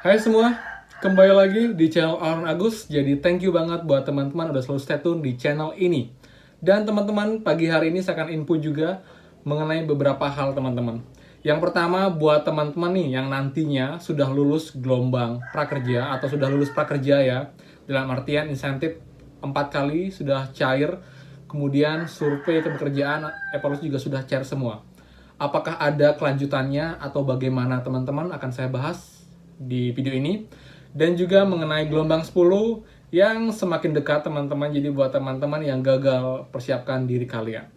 Hai semua, kembali lagi di channel Aaron Agus. Jadi thank you banget buat teman-teman udah selalu stay tune di channel ini. Dan teman-teman, pagi hari ini saya akan info juga mengenai beberapa hal teman-teman. Yang pertama, buat teman-teman nih yang nantinya sudah lulus gelombang prakerja atau sudah lulus prakerja ya, dalam artian insentif 4 kali sudah cair, kemudian survei kepekerjaan evaluasi juga sudah cair semua. Apakah ada kelanjutannya atau bagaimana teman-teman akan saya bahas di video ini. Dan juga mengenai gelombang 10 yang semakin dekat teman-teman. Jadi buat teman-teman yang gagal persiapkan diri kalian.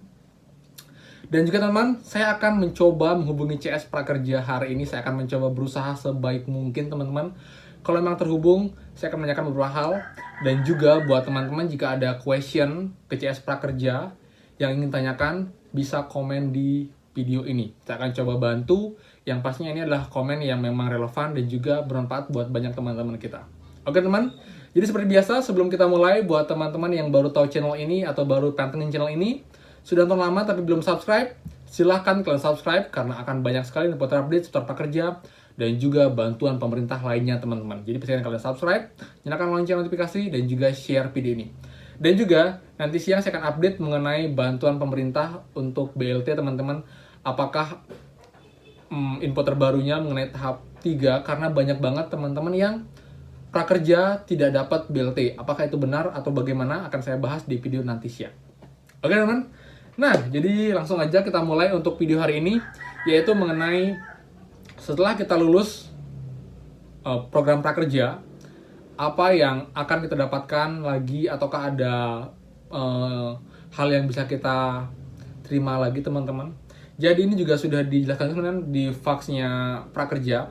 Dan juga teman-teman, saya akan mencoba menghubungi CS Prakerja hari ini. Saya akan mencoba berusaha sebaik mungkin teman-teman. Kalau memang terhubung, saya akan menanyakan beberapa hal. Dan juga buat teman-teman jika ada question ke CS Prakerja yang ingin tanyakan, bisa komen di video ini. Saya akan coba bantu. Yang pastinya ini adalah komen yang memang relevan dan juga bermanfaat buat banyak teman-teman kita. Oke teman, jadi seperti biasa sebelum kita mulai, buat teman-teman yang baru tahu channel ini atau baru pantengin channel ini, sudah nonton lama tapi belum subscribe, silahkan kalian subscribe karena akan banyak sekali info update seputar prakerja dan juga bantuan pemerintah lainnya teman-teman. Jadi pastikan kalian subscribe, nyalakan lonceng notifikasi dan juga share video ini. Dan juga nanti siang saya akan update mengenai bantuan pemerintah untuk BLT teman-teman. Apakah info terbarunya mengenai tahap 3 karena banyak banget teman-teman yang prakerja tidak dapat BLT. Apakah itu benar atau bagaimana akan saya bahas di video nanti siang. Oke teman-teman. Nah, jadi langsung aja kita mulai untuk video hari ini, yaitu mengenai setelah kita lulus program prakerja, apa yang akan kita dapatkan lagi ataukah ada hal yang bisa kita terima lagi teman-teman. Jadi ini juga sudah dijelaskan di faxnya prakerja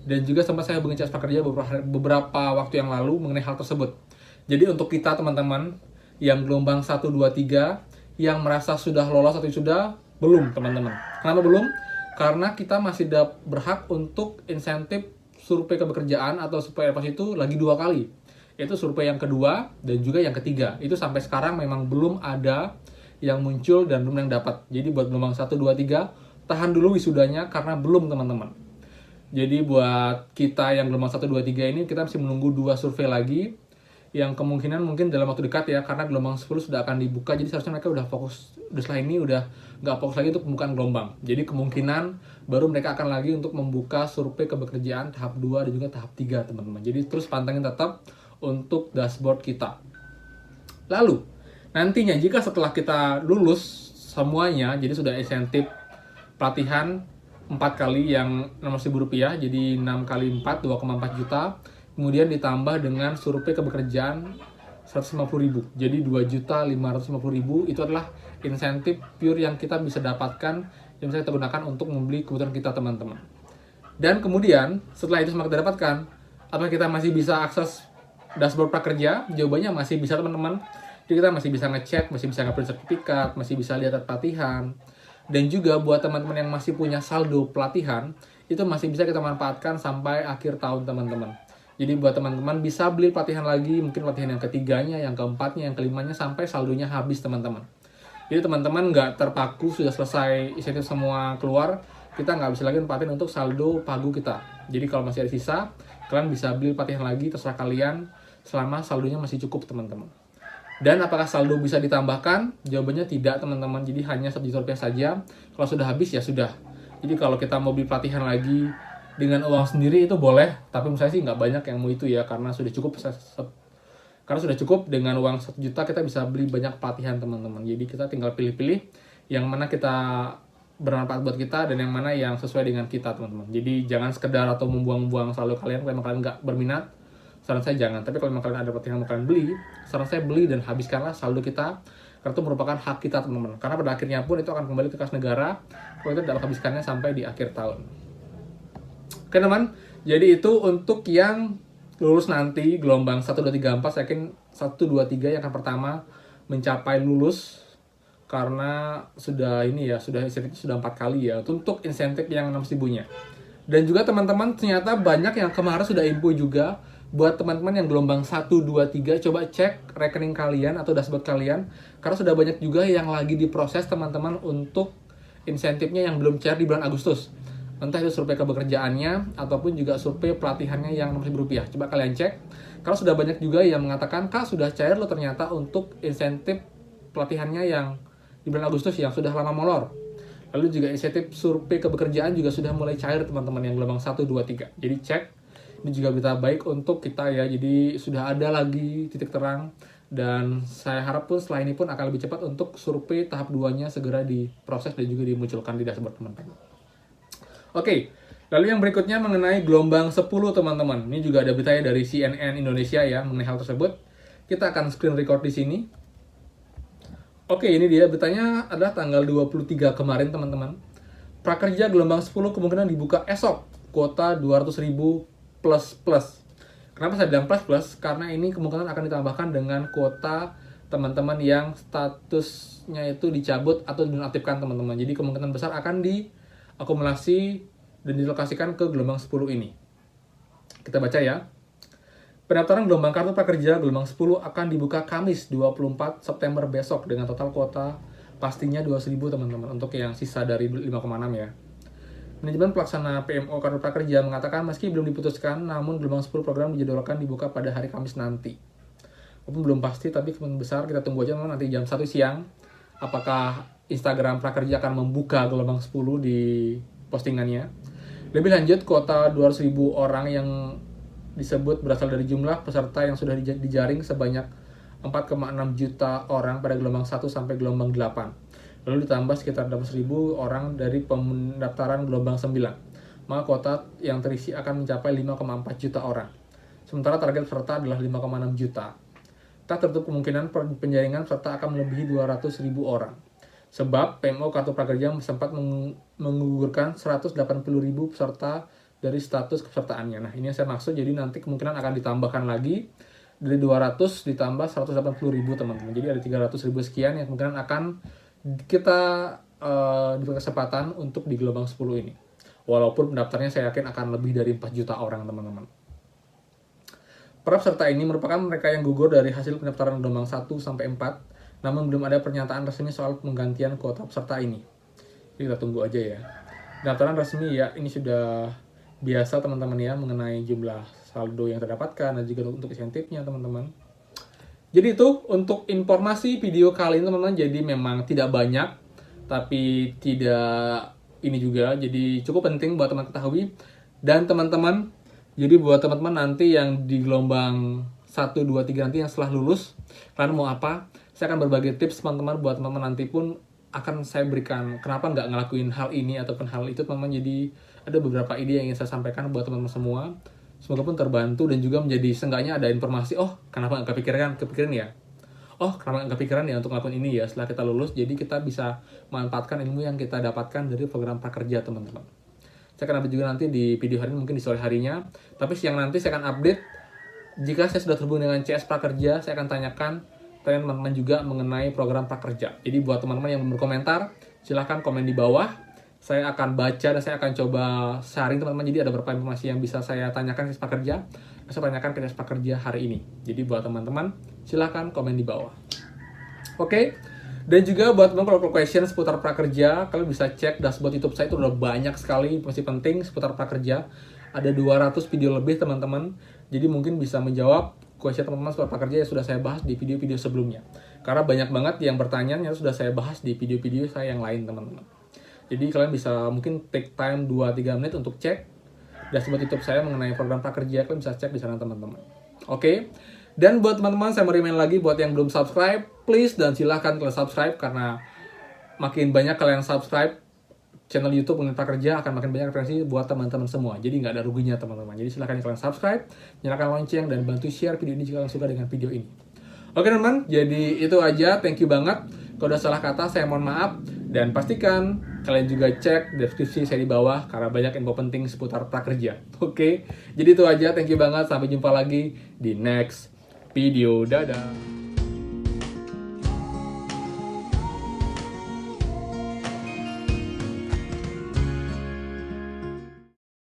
dan juga sempat saya hubungi CS prakerja beberapa waktu yang lalu mengenai hal tersebut. Jadi untuk kita teman-teman yang gelombang 1, 2, 3 yang merasa sudah lolos atau sudah belum teman-teman. Kenapa belum? Karena kita masih berhak untuk insentif survei kepekerjaan atau survei evaluasi itu lagi 2 kali. Yaitu survei yang kedua dan juga yang ketiga. Itu sampai sekarang memang belum ada yang muncul dan belum yang dapat. Jadi buat gelombang 1, 2, 3 tahan dulu wisudanya karena belum teman-teman. Jadi buat kita yang gelombang 1, 2, 3 ini kita masih menunggu 2 survei lagi yang kemungkinan mungkin dalam waktu dekat ya, karena gelombang 10 sudah akan dibuka. Jadi seharusnya mereka udah fokus, udah setelah ini udah nggak fokus lagi untuk pembukaan gelombang. Jadi kemungkinan baru mereka akan lagi untuk membuka survei kepekerjaan tahap 2 dan juga tahap 3 teman-teman. Jadi terus pantengin tetap untuk dashboard kita. Lalu nantinya jika setelah kita lulus semuanya, jadi sudah insentif pelatihan 4 kali yang Rp6.000, jadi 6 kali 4, 2,4 juta. Kemudian ditambah dengan survei kepekerjaan 150.000, jadi 2.550.000. Itu adalah insentif pure yang kita bisa dapatkan, yang bisa kita gunakan untuk membeli kebutuhan kita teman-teman. Dan kemudian setelah itu semua kita dapatkan, apakah kita masih bisa akses dashboard prakerja? Jawabannya masih bisa teman-teman. Jadi kita masih bisa ngecek, masih bisa nge-print sertifikat, masih bisa lihat pelatihan. Dan juga buat teman-teman yang masih punya saldo pelatihan, itu masih bisa kita manfaatkan sampai akhir tahun teman-teman. Jadi buat teman-teman bisa beli pelatihan lagi, mungkin pelatihan yang ketiganya, yang keempatnya, yang kelimanya, sampai saldonya habis teman-teman. Jadi teman-teman nggak terpaku, sudah selesai insentif semua keluar, kita nggak bisa lagi manfaatin untuk saldo pagu kita. Jadi kalau masih ada sisa, kalian bisa beli pelatihan lagi, terserah kalian, selama saldonya masih cukup teman-teman. Dan apakah saldo bisa ditambahkan? Jawabannya tidak teman-teman, jadi hanya Rp1 saja. Kalau sudah habis ya sudah. Jadi kalau kita mau beli pelatihan lagi dengan uang sendiri itu boleh, tapi menurut saya sih nggak banyak yang mau itu ya, karena sudah cukup dengan uang 1 juta kita bisa beli banyak pelatihan teman-teman. Jadi kita tinggal pilih-pilih yang mana kita bermanfaat buat kita dan yang mana yang sesuai dengan kita teman-teman. Jadi jangan sekedar atau membuang-buang saldo kalian kalau kalian nggak berminat. Saran saya jangan, tapi kalau memang kalian ada pelatihan yang kalian beli, saran saya beli dan habiskanlah saldo kita, karena itu merupakan hak kita teman-teman. Karena pada akhirnya pun itu akan kembali ke kas negara kalau kita tidak habiskannya sampai di akhir tahun. Oke teman, jadi itu untuk yang lulus nanti gelombang 1, 2, 3, 4. Saya yakin 1, 2, 3 yang akan pertama mencapai lulus, karena sudah ini ya, sudah insentif sudah 4 kali ya untuk insentif yang 6.000-nya. Dan juga teman-teman ternyata banyak yang kemarin sudah info juga. Buat teman-teman yang gelombang 1, 2, 3, coba cek rekening kalian atau dashboard kalian, karena sudah banyak juga yang lagi diproses teman-teman untuk insentifnya yang belum cair di bulan Agustus. Entah itu survei kebekerjaannya ataupun juga survei pelatihannya yang Rp6.000. Coba kalian cek. Karena sudah banyak juga yang mengatakan, "Kak, sudah cair loh ternyata untuk insentif pelatihannya yang di bulan Agustus yang sudah lama molor." Lalu juga insentif survei kebekerjaan juga sudah mulai cair teman-teman yang gelombang 1, 2, 3. Jadi cek. Ini juga berita baik untuk kita ya. Jadi sudah ada lagi titik terang. Dan saya harap pun setelah ini pun akan lebih cepat untuk survei tahap 2-nya segera diproses dan juga dimunculkan di dashboard teman-teman. Oke, lalu yang berikutnya mengenai gelombang 10 teman-teman. Ini juga ada beritanya dari CNN Indonesia ya mengenai hal tersebut. Kita akan screen record di sini. Oke, ini dia beritanya adalah tanggal 23 kemarin teman-teman. Prakerja gelombang 10 kemungkinan dibuka esok. Kuota 200.000 plus. Kenapa saya bilang plus? Karena ini kemungkinan akan ditambahkan dengan kuota teman-teman yang statusnya itu dicabut atau dinonaktifkan teman-teman. Jadi kemungkinan besar akan diakumulasi dan dilokasikan ke gelombang 10 ini. Kita baca ya. Pendaftaran gelombang kartu prakerja gelombang 10 akan dibuka Kamis 24 September besok dengan total kuota pastinya 200.000 teman-teman untuk yang sisa dari 5,6 ya. Manajemen pelaksana PMO kartu prakerja mengatakan meski belum diputuskan, namun gelombang 10 program dijadwalkan dibuka pada hari Kamis nanti. Walaupun belum pasti, tapi kemungkinan besar kita tunggu aja nanti jam 1 siang. Apakah Instagram prakerja akan membuka gelombang 10 di postingannya. Lebih lanjut, kuota 200.000 orang yang disebut berasal dari jumlah peserta yang sudah dijaring sebanyak 4,6 juta orang pada gelombang 1 sampai gelombang 8. Lalu ditambah sekitar 200.000 orang dari pendaftaran gelombang 9. Maka kuota yang terisi akan mencapai 5,4 juta orang. Sementara target peserta adalah 5,6 juta. Tak tertutup kemungkinan penjaringan peserta akan melebihi 200.000 orang. Sebab PMO kartu prakerja sempat menggugurkan 180.000 peserta dari status kepesertaannya. Nah, ini yang saya maksud. Jadi nanti kemungkinan akan ditambahkan lagi dari 200 ditambah 180.000 teman-teman. Jadi ada 300.000 sekian yang kemungkinan akan kita diberi kesempatan untuk di gelombang 10 ini. Walaupun pendaftarnya saya yakin akan lebih dari 4 juta orang teman-teman. Para peserta ini merupakan mereka yang gugur dari hasil pendaftaran gelombang 1 sampai 4, namun belum ada pernyataan resmi soal penggantian kuota peserta ini. Jadi kita tunggu aja ya. Pendaftaran resmi ya ini sudah biasa teman-teman ya mengenai jumlah saldo yang terdapatkan dan juga untuk insentifnya teman-teman. Jadi itu untuk informasi video kali ini teman-teman. Jadi memang tidak banyak, tapi tidak ini juga. Jadi cukup penting buat teman ketahui. Dan teman-teman, jadi buat teman-teman nanti yang di gelombang 1, 2, 3 nanti yang setelah lulus, kalian mau apa? Saya akan berbagi tips teman-teman buat teman-teman nanti pun akan saya berikan kenapa nggak ngelakuin hal ini ataupun hal itu teman-teman. Jadi ada beberapa ide yang ingin saya sampaikan buat teman-teman semua. Semoga pun terbantu dan juga menjadi seenggaknya ada informasi, oh kenapa nggak kepikiran ya? Oh kenapa nggak kepikiran ya untuk ngelakuin ini ya setelah kita lulus. Jadi kita bisa memanfaatkan ilmu yang kita dapatkan dari program prakerja teman-teman. Saya akan update juga nanti di video hari ini, mungkin di sore harinya. Tapi siang nanti saya akan update. Jika saya sudah terhubung dengan CS Prakerja, saya akan tanyakan teman-teman juga mengenai program prakerja. Jadi buat teman-teman yang berkomentar, silahkan komen di bawah. Saya akan baca dan saya akan coba sharing teman-teman. Jadi ada beberapa informasi yang bisa saya tanyakan ke CS Prakerja. Saya tanyakan ke CS Prakerja hari ini. Jadi buat teman-teman, silahkan komen di bawah. Oke. Dan juga buat teman-teman kalau question seputar prakerja, kalian bisa cek dashboard YouTube saya, itu udah banyak sekali informasi penting seputar prakerja. Ada 200 video lebih teman-teman. Jadi mungkin bisa menjawab question teman-teman seputar prakerja yang sudah saya bahas di video-video sebelumnya. Karena banyak banget yang bertanya yang sudah saya bahas di video-video saya yang lain teman-teman. Jadi kalian bisa mungkin take time 2-3 menit untuk cek dashboard YouTube saya mengenai program prakerja. Kalian bisa cek di sana teman-teman. Oke. Dan buat teman-teman saya mau remind lagi buat yang belum subscribe, please dan silahkan kalian subscribe karena makin banyak kalian subscribe channel YouTube mengenai prakerja akan makin banyak referensi buat teman-teman semua. Jadi nggak ada ruginya teman-teman. Jadi silahkan kalian subscribe, nyalakan lonceng dan bantu share video ini jika kalian suka dengan video ini. Oke teman-teman, jadi itu aja. Thank you banget. Kalau udah salah kata saya mohon maaf dan pastikan kalian juga cek deskripsi saya di bawah karena banyak info penting seputar prakerja. Oke, jadi itu aja. Thank you banget. Sampai jumpa lagi di next video. Dadah.